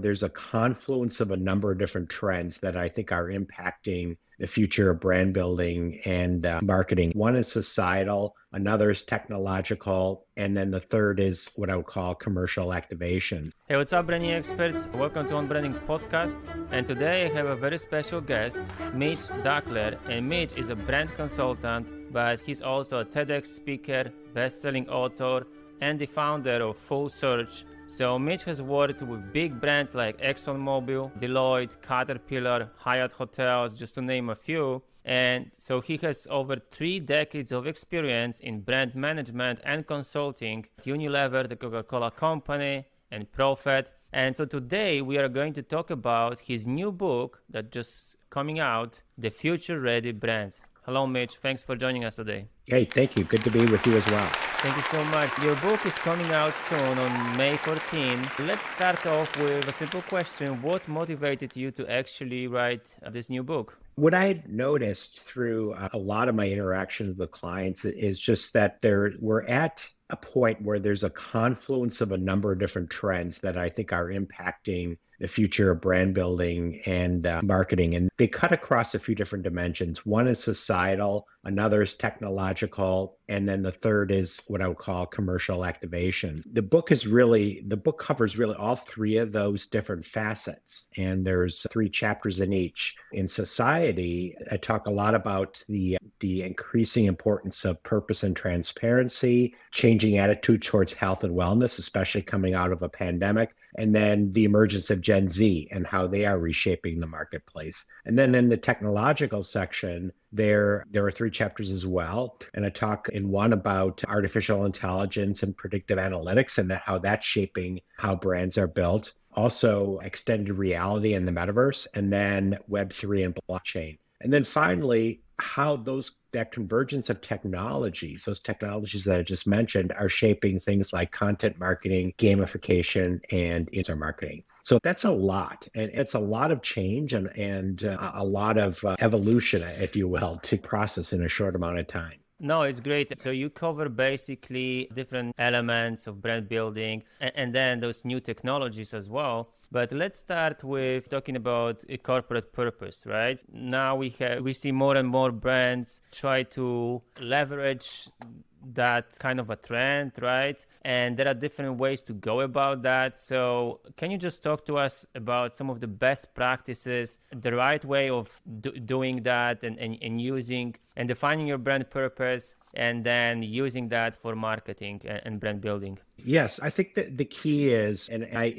There's a confluence of a number of different trends that I think are impacting the future of brand building and marketing. One is societal, another is technological, and then the third is what I would call commercial activations. Hey, what's up, branding experts? Welcome to Unbranding Podcast. And today I have a very special guest, Mitch Duckler. And Mitch is a brand consultant, but he's also a TEDx speaker, best-selling author, and the founder of Full Search. So Mitch has worked with big brands like ExxonMobil, Deloitte, Caterpillar, Hyatt Hotels, just to name a few. And so he has over 3 decades of experience in brand management and consulting at Unilever, the Coca-Cola Company, and Profit. And so today we are going to talk about his new book that just coming out, The Future Ready Brand. Hello, Mitch. Thanks for joining us today. Hey, thank you. Good to be with you as well. Thank you so much. Your book is coming out soon on May 14. Let's start off with a simple question. What motivated you to actually write this new book? What I noticed through a lot of my interactions with clients is just that we're at a point where there's a confluence of a number of different trends that I think are impacting the future of brand building and marketing. And they cut across a few different dimensions. One is societal, another is technological, and then the third is what I would call commercial activation. The book covers really all 3 of those different facets. And there's 3 chapters in each. In society, I talk a lot about the increasing importance of purpose and transparency, changing attitude towards health and wellness, especially coming out of a pandemic, and then the emergence of Gen Z and how they are reshaping the marketplace. And then in the technological section, there are 3 chapters as well. And I talk in one about artificial intelligence and predictive analytics and how that's shaping how brands are built. Also extended reality and the metaverse, and then Web3 and blockchain. And then finally, how that convergence of technologies, those technologies that I just mentioned, are shaping things like content marketing, gamification, and influencer marketing. So that's a lot, and it's a lot of change and a lot of evolution, if you will, to process in a short amount of time. No, it's great. So you cover basically different elements of brand building and then those new technologies as well. But let's start with talking about a corporate purpose, right? Now we see more and more brands try to leverage that kind of a trend, right? And there are different ways to go about that. So can you just talk to us about some of the best practices, the right way of doing that and using and defining your brand purpose and then using that for marketing and brand building? Yes, I think that the key is, and I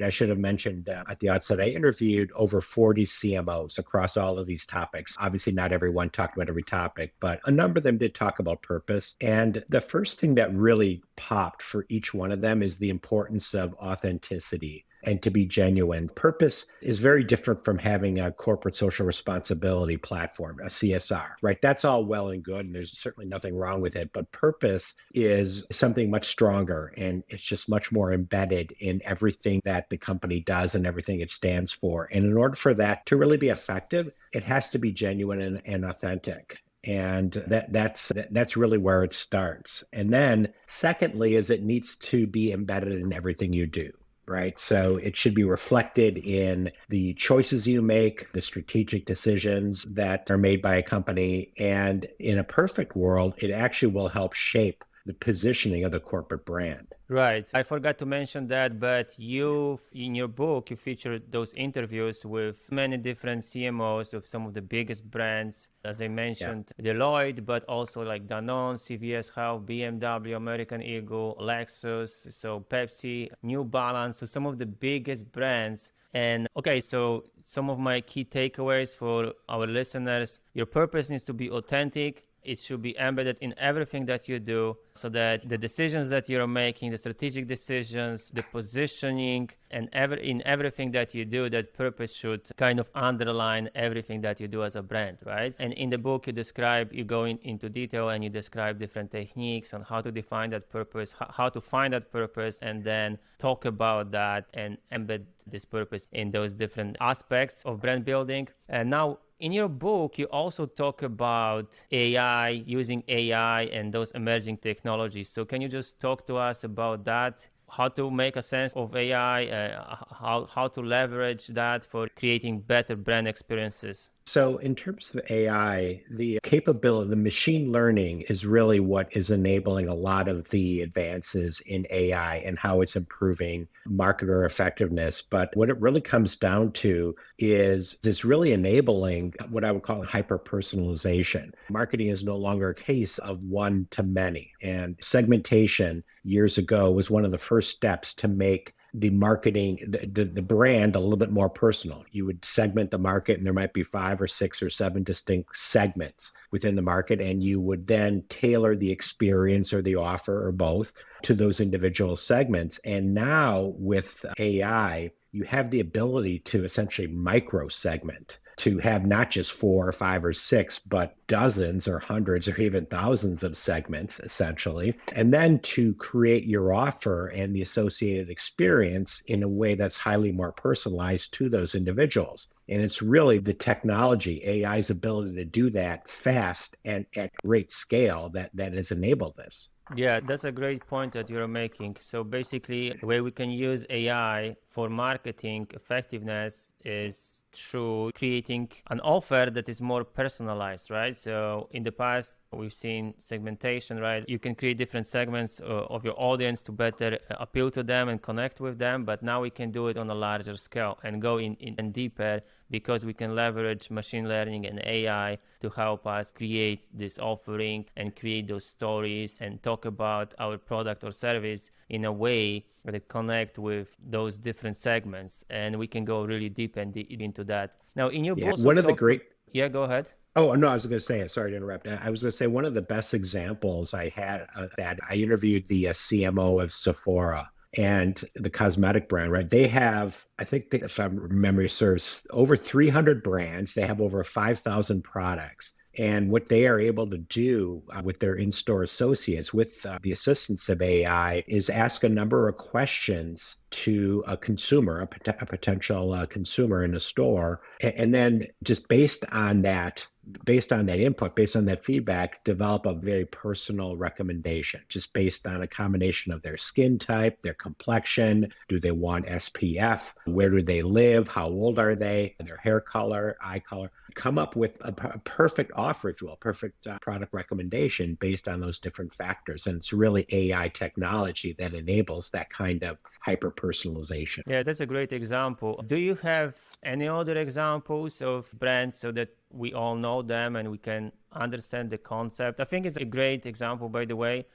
should have mentioned at the outset, I interviewed over 40 CMOs across all of these topics. Obviously, not everyone talked about every topic, but a number of them did talk about purpose. And the first thing that really popped for each one of them is the importance of authenticity and to be genuine. Purpose is very different from having a corporate social responsibility platform, a CSR, right? That's all well and good, and there's certainly nothing wrong with it. But purpose is something much stronger, and it's just much more embedded in everything that the company does and everything it stands for. And in order for that to really be effective, it has to be genuine and authentic. And that's really where it starts. And then secondly is it needs to be embedded in everything you do. Right. So it should be reflected in the choices you make, the strategic decisions that are made by a company. And in a perfect world, it actually will help shape the positioning of the corporate brand. Right. I forgot to mention that, but in your book, you featured those interviews with many different CMOs of some of the biggest brands, as I mentioned, Deloitte, but also like Danone, CVS Health, BMW, American Eagle, Lexus, so Pepsi, New Balance, so some of the biggest brands. And okay, so some of my key takeaways for our listeners: your purpose needs to be authentic. It should be embedded in everything that you do so that the decisions that you're making, the strategic decisions, the positioning, and in everything that you do, that purpose should kind of underline everything that you do as a brand, right? And in the book, you go into detail and you describe different techniques on how to define that purpose, how to find that purpose, and then talk about that and embed this purpose in those different aspects of brand building. And now, in your book, you also talk about AI, using AI and those emerging technologies. So can you just talk to us about that? how to make a sense of AI, how to leverage that for creating better brand experiences? So in terms of AI, the capability, the machine learning is really what is enabling a lot of the advances in AI and how it's improving marketer effectiveness. But what it really comes down to is this really enabling what I would call hyper personalization. Marketing is no longer a case of one to many. And segmentation years ago was one of the first steps to make the marketing, the brand a little bit more personal. You would segment the market, and there might be 5 or 6 or 7 distinct segments within the market, and you would then tailor the experience or the offer or both to those individual segments. And now with AI, you have the ability to essentially micro segment, to have not just 4 or 5 or 6, but dozens or hundreds or even thousands of segments, essentially, and then to create your offer and the associated experience in a way that's highly more personalized to those individuals. And it's really the technology, AI's ability to do that fast and at great scale that has enabled this. Yeah, that's a great point that you're making. So basically, the way we can use AI for marketing effectiveness is through creating an offer that is more personalized, right? So in the past, we've seen segmentation, right? You can create different segments of your audience to better appeal to them and connect with them. But now we can do it on a larger scale and go in deeper, because we can leverage machine learning and AI to help us create this offering and create those stories and talk about our product or service in a way that connect with those different segments. And we can go really deep and into that. Now, in your book, One of the great yeah, go ahead. Oh, no, I was going to say, sorry to interrupt. I was going to say one of the best examples I had of that, I interviewed the CMO of Sephora and the cosmetic brand, right? They have, I think, if my memory serves, over 300 brands. They have over 5,000 products. And what they are able to do with their in-store associates, with the assistance of AI, is ask a number of questions to a consumer, a potential consumer in a store, and then just based on that input, based on that feedback, develop a very personal recommendation, just based on a combination of their skin type, their complexion, do they want SPF, where do they live, how old are they, their hair color, eye color, come up with a perfect offer, if you will, perfect product recommendation based on those different factors. And it's really AI technology that enables that kind of hyper personalization. Yeah, that's a great example. Do you have any other examples of brands so that we all know them and we can understand the concept? I think it's a great example, by the way.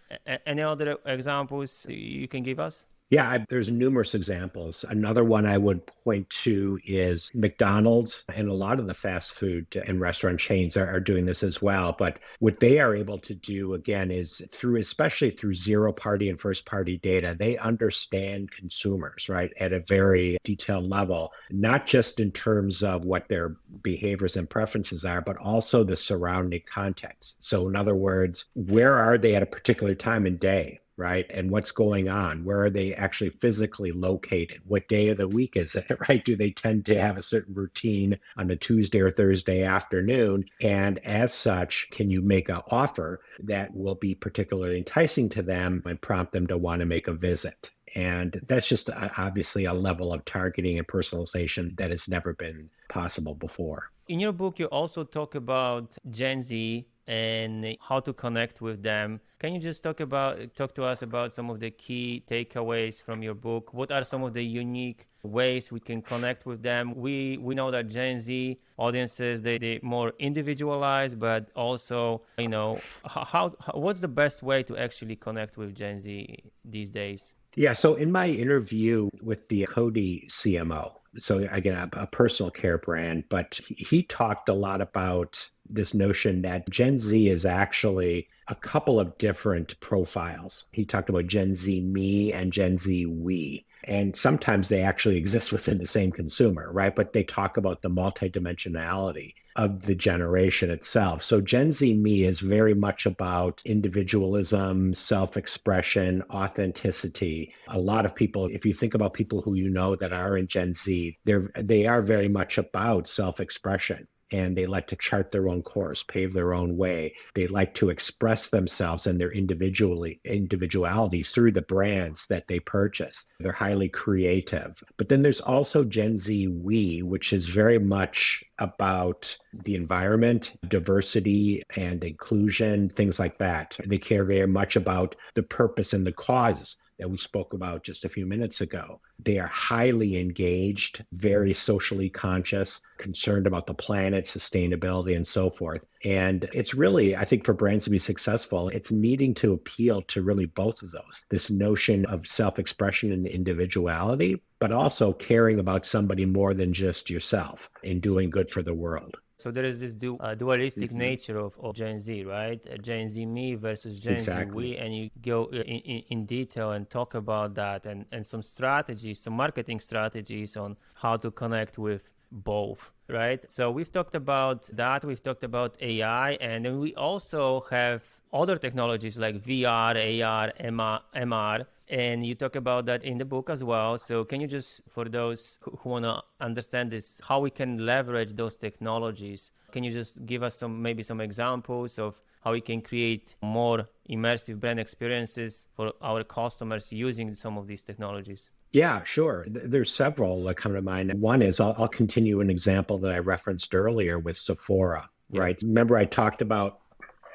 Any other examples you can give us? Yeah, there's numerous examples. Another one I would point to is McDonald's, and a lot of the fast food and restaurant chains are doing this as well. But what they are able to do, again, is especially through zero party and first party data, they understand consumers, right, at a very detailed level, not just in terms of what their behaviors and preferences are, but also the surrounding context. So in other words, where are they at a particular time and day? Right? And what's going on? Where are they actually physically located? What day of the week is it, right? Do they tend to have a certain routine on a Tuesday or Thursday afternoon? And as such, can you make an offer that will be particularly enticing to them and prompt them to want to make a visit? And that's just obviously a level of targeting and personalization that has never been possible before. In your book, you also talk about Gen Z and how to connect with them. Can you just talk to us about some of the key takeaways from your book? What are some of the unique ways we can connect with them? We know that Gen Z audiences, they more individualized, but also, what's the best way to actually connect with Gen Z these days? Yeah, so in my interview with the Cody CMO, so again, a personal care brand, but he talked a lot about this notion that Gen Z is actually a couple of different profiles. He talked about Gen Z me and Gen Z we. And sometimes they actually exist within the same consumer, right? But they talk about the multidimensionality of the generation itself. So Gen Z me is very much about individualism, self-expression, authenticity. A lot of people, if you think about people who you know that are in Gen Z, they are very much about self-expression. and they like to chart their own course, pave their own way. They like to express themselves and their individualities through the brands that they purchase. They're highly creative. But then there's also Gen Z We, which is very much about the environment, diversity and inclusion, things like that. They care very much about the purpose and the cause that we spoke about just a few minutes ago. They are highly engaged, very socially conscious, concerned about the planet, sustainability, and so forth. And it's really, I think, for brands to be successful, it's needing to appeal to really both of those. This notion of self-expression and individuality, but also caring about somebody more than just yourself and doing good for the world. So there is this dualistic nature of Gen Z, right? Gen Z me versus Gen Z we, and you go in detail and talk about that and some strategies, some marketing strategies on how to connect with both, right? So we've talked about that, we've talked about AI, and then we also have other technologies like VR, AR, MR, and you talk about that in the book as well. So can you just, for those who want to understand this, how we can leverage those technologies, can you just give us maybe some examples of how we can create more immersive brand experiences for our customers using some of these technologies? Yeah, sure. There's several that come to mind. One is I'll continue an example that I referenced earlier with Sephora, right? Remember I talked about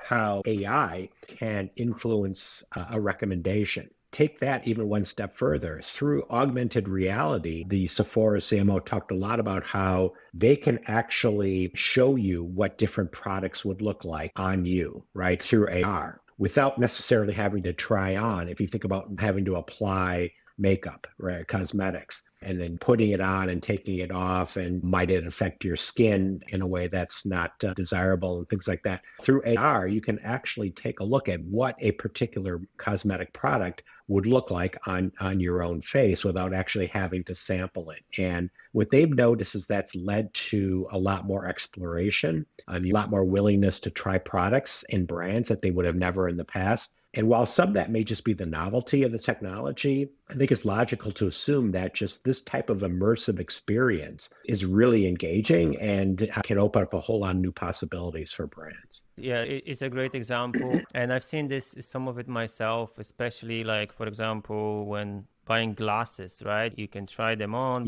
how AI can influence a recommendation. Take that even one step further. Through augmented reality, the Sephora CMO talked a lot about how they can actually show you what different products would look like on you, right, through AR, without necessarily having to try on. If you think about having to apply makeup, right, cosmetics, and then putting it on and taking it off, and might it affect your skin in a way that's not desirable and things like that. Through AR, you can actually take a look at what a particular cosmetic product would look like on your own face without actually having to sample it. And what they've noticed is that's led to a lot more exploration, a lot more willingness to try products and brands that they would have never in the past. And while some of that may just be the novelty of the technology, I think it's logical to assume that just this type of immersive experience is really engaging and can open up a whole lot of new possibilities for brands. Yeah, it's a great example. And I've seen some of it myself, especially like, for example, when buying glasses, right? You can try them on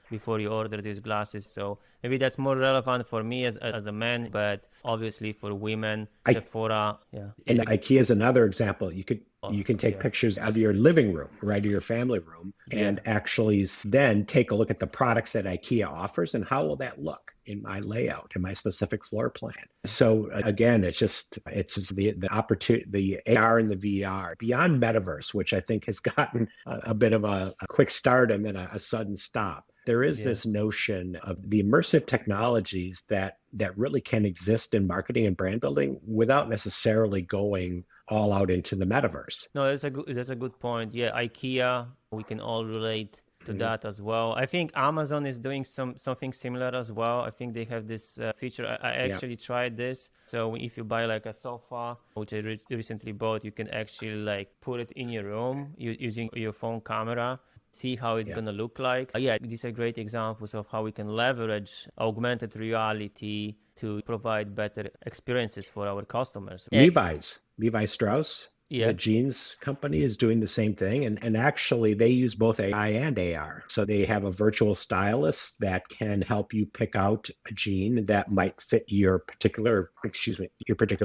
before you order these glasses. So maybe that's more relevant for me as a man, but obviously for women, Sephora, And IKEA is another example. You can take pictures of your living room, right, or your family room, and actually then take a look at the products that IKEA offers and how will that look in my layout, in my specific floor plan. So again, it's just the opportunity, the AR and the VR beyond metaverse, which I think has gotten a bit of a quick start and then a sudden stop. There is this notion of the immersive technologies that really can exist in marketing and brand building without necessarily going all out into the metaverse. No, that's a good point. Yeah, IKEA, we can all relate to that as well. I think Amazon is doing something similar as well. I think they have this feature. I actually tried this. So if you buy like a sofa, which I recently bought, you can actually like put it in your room using your phone camera, see how it's going to look like. These are great examples of how we can leverage augmented reality to provide better experiences for our customers. Levi Strauss, the jeans company, is doing the same thing. And actually, they use both AI and AR. So they have a virtual stylist that can help you pick out a jean that might fit your particular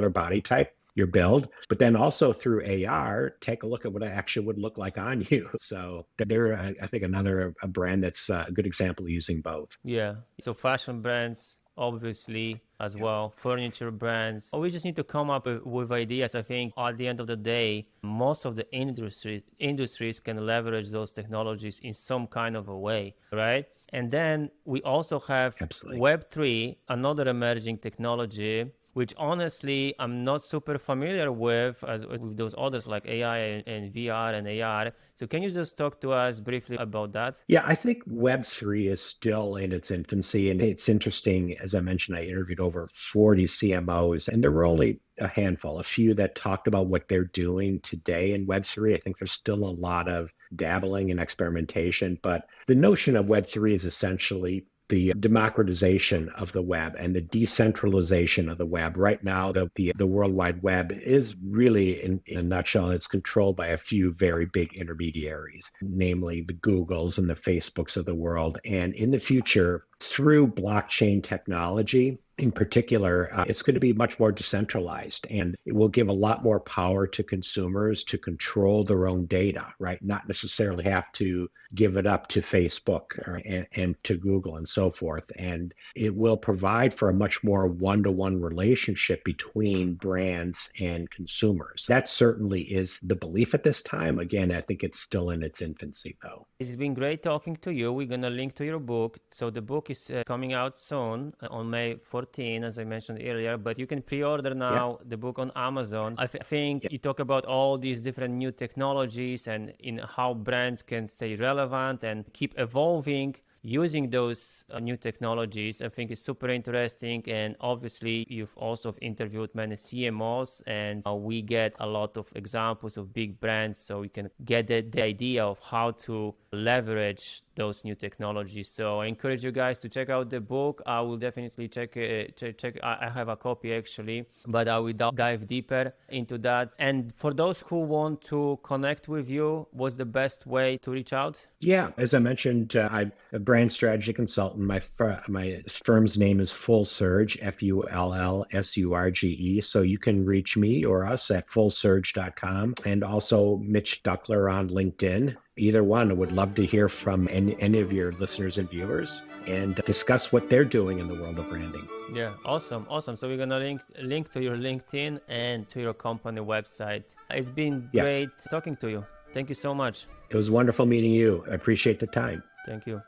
body type, your build, but then also through AR, take a look at what it actually would look like on you. So they're, I think, a brand that's a good example of using both. Yeah. So fashion brands, obviously, as well, furniture brands. We just need to come up with ideas. I think at the end of the day, most of the industries can leverage those technologies in some kind of a way, right? And then we also have Web3, another emerging technology, which honestly I'm not super familiar with those others like AI and VR and AR. So can you just talk to us briefly about that? Yeah, I think Web3 is still in its infancy. And it's interesting, as I mentioned, I interviewed over 40 CMOs, and there were only a handful, a few that talked about what they're doing today in Web3. I think there's still a lot of dabbling and experimentation, but the notion of Web3 is essentially the democratization of the web and the decentralization of the web. Right now, the World Wide Web is really, in a nutshell, it's controlled by a few very big intermediaries, namely the Googles and the Facebooks of the world. And in the future, through blockchain technology, in particular, it's going to be much more decentralized, and it will give a lot more power to consumers to control their own data, right? Not necessarily have to give it up to Facebook and to Google and so forth. And it will provide for a much more one-to-one relationship between brands and consumers. That certainly is the belief at this time. Again, I think it's still in its infancy, though. It's been great talking to you. We're going to link to your book. So the book is coming out soon on May 14, as I mentioned earlier, but you can pre-order now the book on Amazon. I think you talk about all these different new technologies and in how brands can stay relevant and keep evolving using those new technologies. I think it's super interesting, and obviously you've also interviewed many CMOs, and we get a lot of examples of big brands, so we can get the idea of how to leverage those new technologies. So I encourage you guys to check out the book. I will definitely check. I have a copy actually, but I will dive deeper into that. And for those who want to connect with you, what's the best way to reach out? Yeah, as I mentioned, I'm a brand strategy consultant. My firm's name is Full Surge, FULLSURGE. So you can reach me or us at fullsurge.com, and also Mitch Duckler on LinkedIn. Either one. I would love to hear from any of your listeners and viewers and discuss what they're doing in the world of branding. Yeah, awesome. So we're gonna link to your LinkedIn and to your company website. It's been great talking to you. Thank you so much. It was wonderful meeting you. I appreciate the time. Thank you.